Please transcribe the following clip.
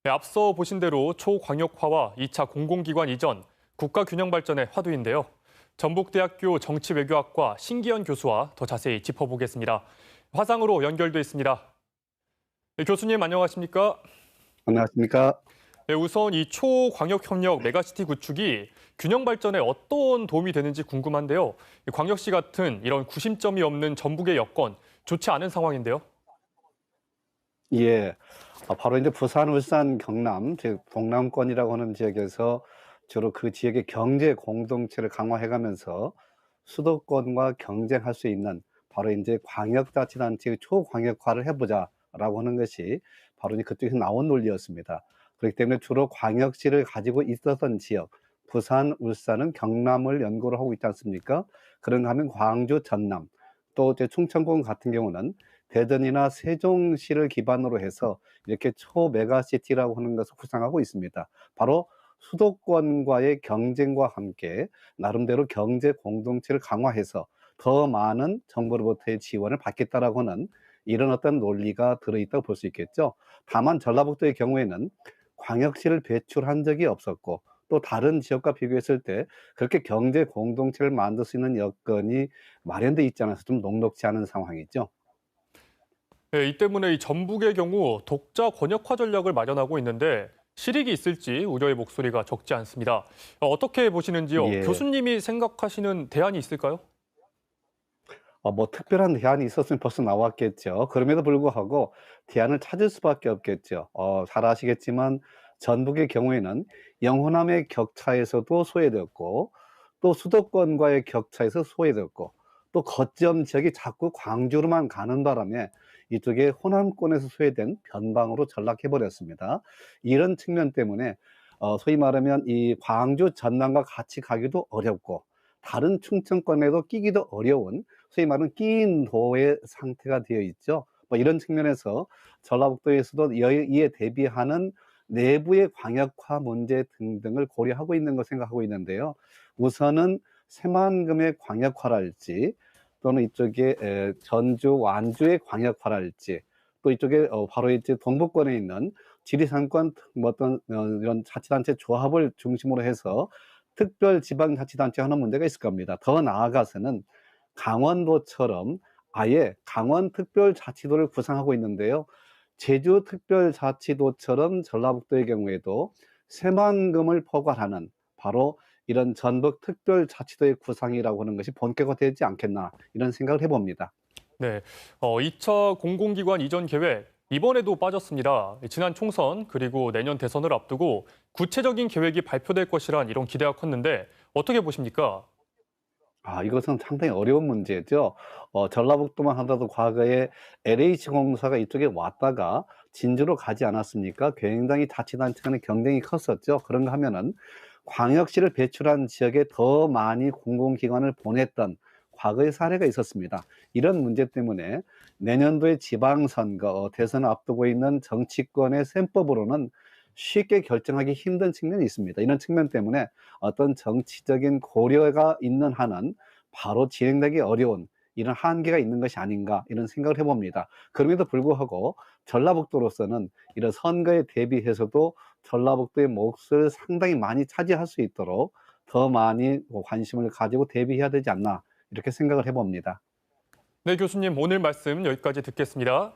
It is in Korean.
네, 앞서 보신 대로 초광역화와 2차 공공기관 이전, 국가 균형 발전의 화두인데요. 전북대학교 정치외교학과 신기현 교수와 더 자세히 짚어보겠습니다. 화상으로 연결돼 있습니다. 네, 교수님 안녕하십니까? 안녕하십니까? 네, 우선 이 초광역협력 메가시티 구축이 균형 발전에 어떤 도움이 되는지 궁금한데요. 광역시 같은 이런 구심점이 없는 전북의 여건 좋지 않은 상황인데요. 예. 바로 이제 부산, 울산, 경남, 즉 동남권이라고 하는 지역에서 주로 그 지역의 경제 공동체를 강화해 가면서 수도권과 경쟁할 수 있는 바로 이제 광역자치단체의 초광역화를 해 보자라고 하는 것이 바로 이제 그쪽에서 나온 논리였습니다. 그렇기 때문에 주로 광역시를 가지고 있었던 지역, 부산, 울산은 경남을 연고로 하고 있지 않습니까? 그런가 하면 광주, 전남, 또 이제 충청권 같은 경우는 대전이나 세종시를 기반으로 해서 이렇게 초메가시티라고 하는 것을 구상하고 있습니다. 바로 수도권과의 경쟁과 함께 나름대로 경제 공동체를 강화해서 더 많은 정부로부터의 지원을 받겠다라고 하는 이런 어떤 논리가 들어있다고 볼 수 있겠죠. 다만 전라북도의 경우에는 광역시를 배출한 적이 없었고 또 다른 지역과 비교했을 때 그렇게 경제 공동체를 만들 수 있는 여건이 마련돼 있지 않아서 좀 녹록지 않은 상황이죠. 네, 이 때문에 이 전북의 경우 독자 권역화 전략을 마련하고 있는데 실익이 있을지 우려의 목소리가 적지 않습니다. 어떻게 보시는지요? 예. 교수님이 생각하시는 대안이 있을까요? 뭐 특별한 대안이 있었으면 벌써 나왔겠죠. 그럼에도 불구하고 대안을 찾을 수밖에 없겠죠. 잘 아시겠지만 전북의 경우에는 영호남의 격차에서도 소외되었고 또 수도권과의 격차에서 소외되었고 또 거점 지역이 자꾸 광주로만 가는 바람에 이쪽에 호남권에서 소외된 변방으로 전락해 버렸습니다. 이런 측면 때문에 소위 말하면 이 광주 전남과 같이 가기도 어렵고 다른 충청권에도 끼기도 어려운 소위 말하는 끼인 도의 상태가 되어 있죠. 뭐 이런 측면에서 전라북도에서도 이에 대비하는 내부의 광역화 문제 등등을 고려하고 있는 걸 생각하고 있는데요. 우선은 새만금의 광역화랄지 또는 이쪽에 전주, 완주의 광역화랄지 또 이쪽에 바로 이제 동북권에 있는 지리산권 뭐 어떤 이런 자치단체 조합을 중심으로 해서 특별지방자치단체 하는 문제가 있을 겁니다. 더 나아가서는 강원도처럼 아예 강원특별자치도를 구상하고 있는데요. 제주특별자치도처럼 전라북도의 경우에도 새만금을 포괄하는 바로 이런 전북특별자치도의 구상이라고 하는 것이 본격화되지 않겠나 이런 생각을 해봅니다. 네, 2차 공공기관 이전 계획 이번에도 빠졌습니다. 지난 총선 그리고 내년 대선을 앞두고 구체적인 계획이 발표될 것이란 이런 기대가 컸는데 어떻게 보십니까? 이것은 상당히 어려운 문제죠. 전라북도만 하더라도 과거에 LH공사가 이쪽에 왔다가 진주로 가지 않았습니까? 굉장히 자치단체 간의 경쟁이 컸었죠. 그런가 하면은 광역시를 배출한 지역에 더 많이 공공기관을 보냈던 과거의 사례가 있었습니다. 이런 문제 때문에 내년도에 지방선거, 대선을 앞두고 있는 정치권의 셈법으로는 쉽게 결정하기 힘든 측면이 있습니다. 이런 측면 때문에 어떤 정치적인 고려가 있는 한은 바로 진행되기 어려운 이런 한계가 있는 것이 아닌가 이런 생각을 해봅니다. 그럼에도 불구하고 전라북도로서는 이런 선거에 대비해서도 전라북도의 몫을 상당히 많이 차지할 수 있도록 더 많이 관심을 가지고 대비해야 되지 않나 이렇게 생각을 해봅니다. 네, 교수님 오늘 말씀 여기까지 듣겠습니다.